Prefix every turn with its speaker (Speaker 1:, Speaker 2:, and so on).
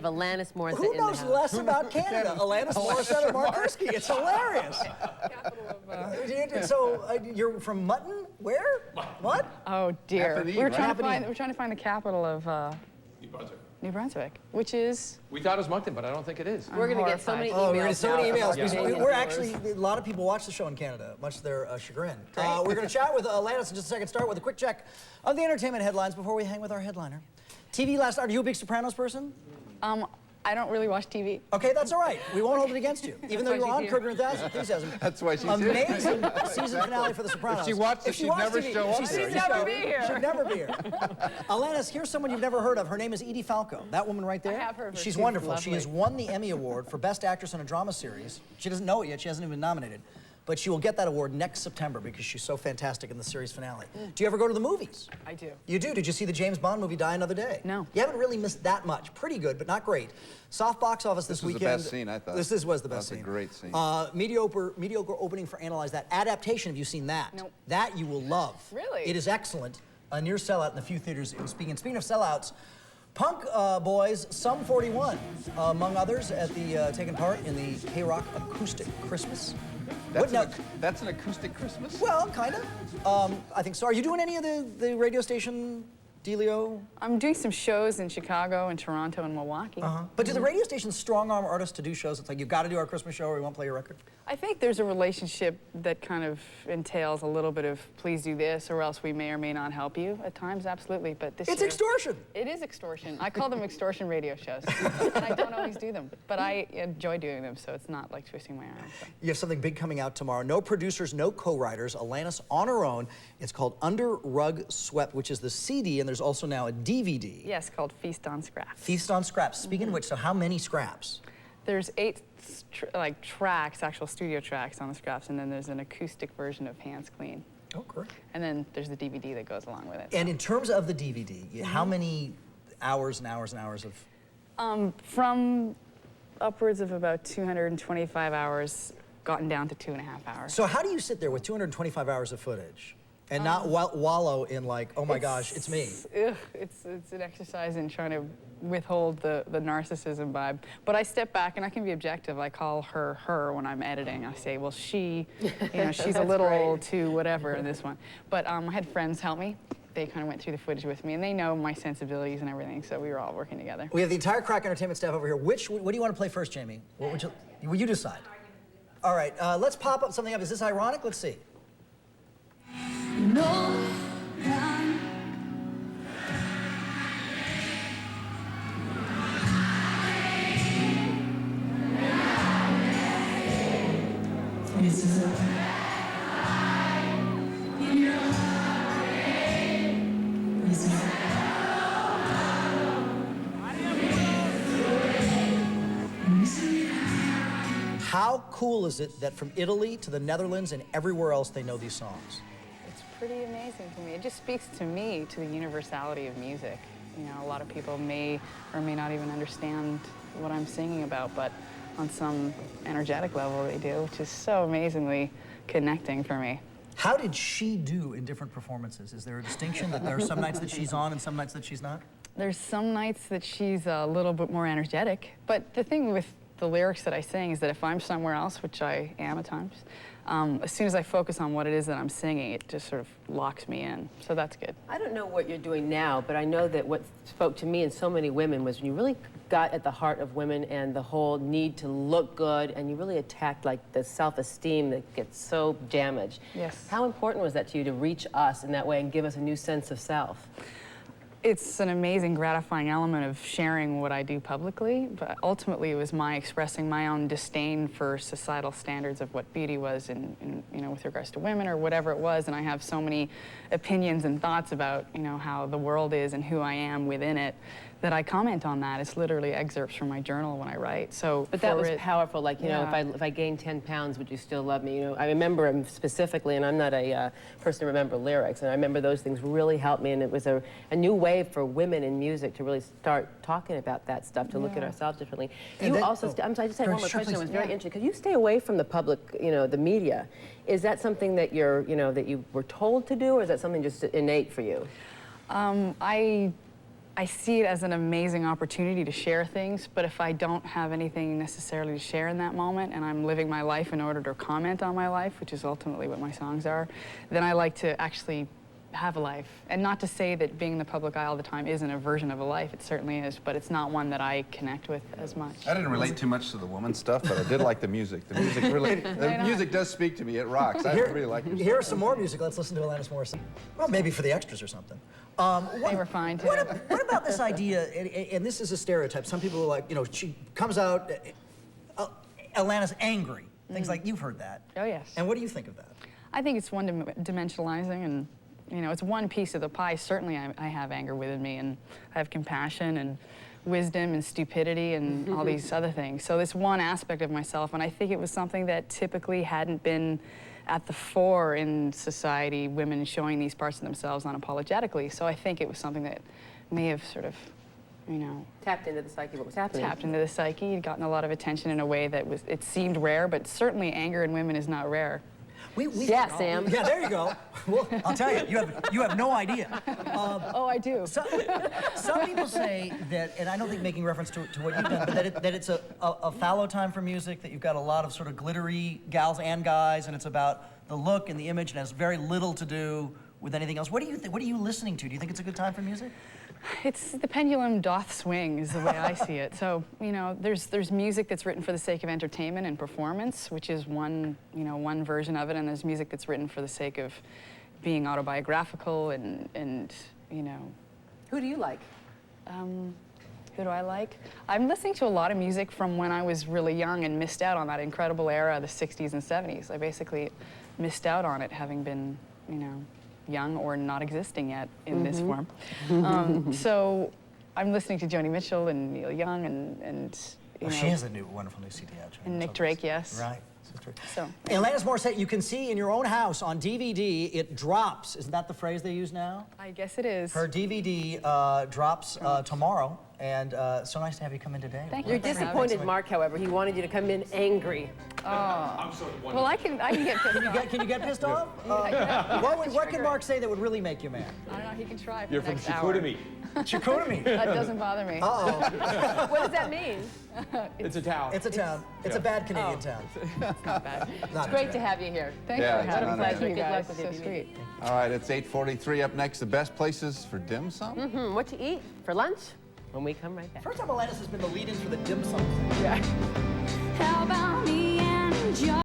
Speaker 1: Alanis Morissette
Speaker 2: Who
Speaker 1: in the
Speaker 2: knows
Speaker 1: house.
Speaker 2: less about Canada? Alanis Morissette or Mark Gursky? It's hilarious. So you're from Mutton? Where? What?
Speaker 3: Oh dear.
Speaker 4: Half an E,
Speaker 3: We're
Speaker 4: right?
Speaker 3: trying to find the capital of New Brunswick, which is.
Speaker 4: We thought it was Moncton, but I don't think it is.
Speaker 1: We're going to get so many emails.
Speaker 2: Oh, we're getting so many emails.
Speaker 1: Yeah.
Speaker 2: We're actually, a lot of people watch the show in Canada, much to their chagrin. We're going to chat with Alanis in just a second. Start with a quick check of the entertainment headlines before we hang with our headliner. TV last night. Are you a big Sopranos person?
Speaker 3: I don't really watch TV.
Speaker 2: Okay, that's all right. We won't hold it against you, even though you were on Curb Your Enthusiasm.
Speaker 4: That's why she's here.
Speaker 2: Amazing season finale for The Sopranos.
Speaker 4: If she watched it, she'd never show up.
Speaker 2: She'd
Speaker 3: never be here.
Speaker 2: She'd never be here. Alanis, here's someone you've never heard of. Her name is Edie Falco. That woman right there.
Speaker 3: I have heard of her.
Speaker 2: She's
Speaker 3: She's
Speaker 2: wonderful.
Speaker 3: lovely.
Speaker 2: She has won the Emmy Award for Best Actress in a Drama Series. She doesn't know it yet. She hasn't even been nominated. But she will get that award next September because she's so fantastic in the series finale. Do you ever go to the movies?
Speaker 3: I do.
Speaker 2: You do? Did you see the James Bond movie Die Another Day?
Speaker 3: No.
Speaker 2: You haven't really missed that much. Pretty good, but not great. Soft box office this weekend.
Speaker 4: This was the best scene, I thought.
Speaker 2: This was the best scene.
Speaker 4: That's a great scene.
Speaker 2: Mediocre opening for Analyze That. Adaptation, have you seen that?
Speaker 3: Nope.
Speaker 2: That you will love.
Speaker 3: Really?
Speaker 2: It is excellent. A near sellout in a few theaters. It was speaking of sellouts, Punk Boys, Sum 41, among others, at the taking part in the K-Rock Acoustic Christmas.
Speaker 4: That's an acoustic Christmas?
Speaker 2: Well, kind of. I think so. Are you doing any of the radio station dealio?
Speaker 3: I'm doing some shows in Chicago and Toronto and Milwaukee.
Speaker 2: But do the radio stations strong-arm artists to do shows? It's like, you've got to do our Christmas show or we won't play your record?
Speaker 3: I think there's a relationship that kind of entails a little bit of please do this or else we may or may not help you at times, absolutely. But this
Speaker 2: It's
Speaker 3: year,
Speaker 2: extortion.
Speaker 3: It is extortion. I call them extortion radio shows. And I don't always do them, but I enjoy doing them, so it's not like twisting my arm. So.
Speaker 2: You have something big coming out tomorrow. No producers, no co-writers. Alanis on her own. It's called Under Rug Swept, which is the CD, and there's also now a DVD.
Speaker 3: Yes, called Feast on Scraps.
Speaker 2: Feast on Scraps. Speaking of which, so how many scraps?
Speaker 3: There's 8 tracks, actual studio tracks on the scraps, and then there's an acoustic version of Hands Clean.
Speaker 2: Oh, great.
Speaker 3: And then there's the DVD that goes along with it.
Speaker 2: And in terms of the DVD, how many hours and hours and hours of...
Speaker 3: From upwards of about 225 hours, gotten down to 2.5 hours.
Speaker 2: So how do you sit there with 225 hours of footage and not wallow in like, oh my gosh, it's me?
Speaker 3: It's an exercise in trying to withhold the narcissism vibe. But I step back and I can be objective. I call her when I'm editing. I say, well, she, she's a little too whatever in this one. But I had friends help me. They kind of went through the footage with me, and they know my sensibilities and everything, so we were all working together.
Speaker 2: We have the entire Crack Entertainment staff over here. What do you want to play first, Jamie? What would you decide? All right, let's pop up something up. Is this ironic? Let's see.
Speaker 5: No. This is a
Speaker 2: How cool is it that from Italy to the Netherlands and everywhere else they know these songs?
Speaker 3: It's pretty amazing to me. It just speaks to me, to the universality of music. A lot of people may or may not even understand what I'm singing about, but on some energetic level they do, which is so amazingly connecting for me.
Speaker 2: How did she do in different performances? Is there a distinction that there are some nights that she's on and some nights that she's not?
Speaker 3: There's some nights that she's a little bit more energetic, but the thing with the lyrics that I sing is that if I'm somewhere else, which I am at times, as soon as I focus on what it is that I'm singing, it just sort of locks me in. So that's good.
Speaker 1: I don't know what you're doing now, but I know that what spoke to me and so many women was when you really got at the heart of women and the whole need to look good, and you really attacked like the self-esteem that gets so damaged.
Speaker 3: Yes.
Speaker 1: How important was that to you to reach us in that way and give us a new sense of self?
Speaker 3: It's an amazing, gratifying element of sharing what I do publicly, but ultimately it was my expressing my own disdain for societal standards of what beauty was in with regards to women or whatever it was, and I have so many opinions and thoughts about, how the world is and who I am within it, that I comment on that. It's literally excerpts from my journal when I write. So,
Speaker 1: but that was powerful. Like, if I gained 10 pounds, would you still love me? I remember them specifically, and I'm not a person to remember lyrics, and I remember those things really helped me, and it was a new way for women in music to really start talking about that stuff, to look at ourselves differently.
Speaker 2: And
Speaker 1: you also, I just had one more question that was very interesting, because you stay away from the public, the media. Is that something that that you were told to do, or is that something just innate for you?
Speaker 3: I see it as an amazing opportunity to share things, but if I don't have anything necessarily to share in that moment and I'm living my life in order to comment on my life, which is ultimately what my songs are, then I like to actually have a life. And not to say that being in the public eye all the time isn't a version of a life, it certainly is, but it's not one that I connect with as much.
Speaker 4: I didn't relate too much to the woman stuff, but I did like the music. The music really, the music does speak to me. It rocks. I really like it.
Speaker 2: Here's some more music. Let's listen to Alanis Morissette. Well, maybe for the extras or something.
Speaker 3: They were fine, too.
Speaker 2: What about this idea, and this is a stereotype, some people are like, you know, she comes out, Alanis angry, things like, you've heard that.
Speaker 3: Oh, yes.
Speaker 2: And what do you think of that?
Speaker 3: I think it's one-dimensionalizing, and you know, it's one piece of the pie. Certainly I have anger within me, and I have compassion and wisdom and stupidity and all these other things. So it's one aspect of myself, and I think it was something that typically hadn't been at the fore in society, women showing these parts of themselves unapologetically. So I think it was something that may have sort of, you know,
Speaker 1: Tapped into the psyche, what was happening.
Speaker 3: tapped into the psyche, had gotten a lot of attention in a way that was, it seemed rare, but certainly anger in women is not rare.
Speaker 1: Yeah, Sam.
Speaker 2: Yeah, there you go. Well, I'll tell you, you have no idea.
Speaker 3: Oh, I do.
Speaker 2: Some people say that, and I don't think making reference to what you've done, but that it's a fallow time for music, that you've got a lot of sort of glittery gals and guys, and it's about the look and the image, and has very little to do with anything else. What do you think? What are you listening to? Do you think it's a good time for music?
Speaker 3: It's the pendulum doth swing is the way I see it. So, you know, there's music that's written for the sake of entertainment and performance, which is one version of it, and there's music that's written for the sake of being autobiographical and you know.
Speaker 1: Who do you like?
Speaker 3: Who do I like? I'm listening to a lot of music from when I was really young and missed out on that incredible era of the 60s and 70s. I basically missed out on it, having been, you know, young or not existing yet in this form. So I'm listening to Joni Mitchell and Neil Young and you know,
Speaker 2: She has a wonderful new CD out.
Speaker 3: and Nick Drake, yes.
Speaker 2: Right.
Speaker 3: So
Speaker 2: Alanis Morissette, you can see in your own house on DVD, it drops. Isn't that the phrase they use now?
Speaker 3: I guess it is.
Speaker 2: Her DVD drops tomorrow, and so nice to have you come in today.
Speaker 3: Thank
Speaker 1: You're
Speaker 3: you.
Speaker 1: disappointed, Mark, however. He wanted you to come in angry.
Speaker 3: Well, I can get pissed off.
Speaker 2: Can you get pissed off? What can Mark say that would really make you mad?
Speaker 3: I don't know, he can try for
Speaker 6: You're
Speaker 3: the
Speaker 6: from
Speaker 3: next hour.
Speaker 6: Chicoutimi.
Speaker 2: Chicoutimi.
Speaker 3: That doesn't bother me.
Speaker 2: Uh-oh.
Speaker 1: What does that mean?
Speaker 6: It's a town.
Speaker 2: It's a town. It's a bad Canadian town.
Speaker 3: It's not bad.
Speaker 2: Not
Speaker 1: Great to have you here.
Speaker 3: Thanks
Speaker 4: Yeah,
Speaker 3: for
Speaker 4: it's
Speaker 3: having
Speaker 4: an
Speaker 3: me.
Speaker 4: honor.
Speaker 3: Pleasure, you
Speaker 1: Good luck
Speaker 3: guys.
Speaker 1: with
Speaker 3: So
Speaker 1: your DVD.
Speaker 3: sweet.
Speaker 4: All right, it's 8:43. Up next, the best places for dim sum.
Speaker 1: What to eat for lunch when we come right back.
Speaker 2: First time Alanis has been the lead-in for the dim sum.
Speaker 1: Yeah.
Speaker 7: How about me and Joe?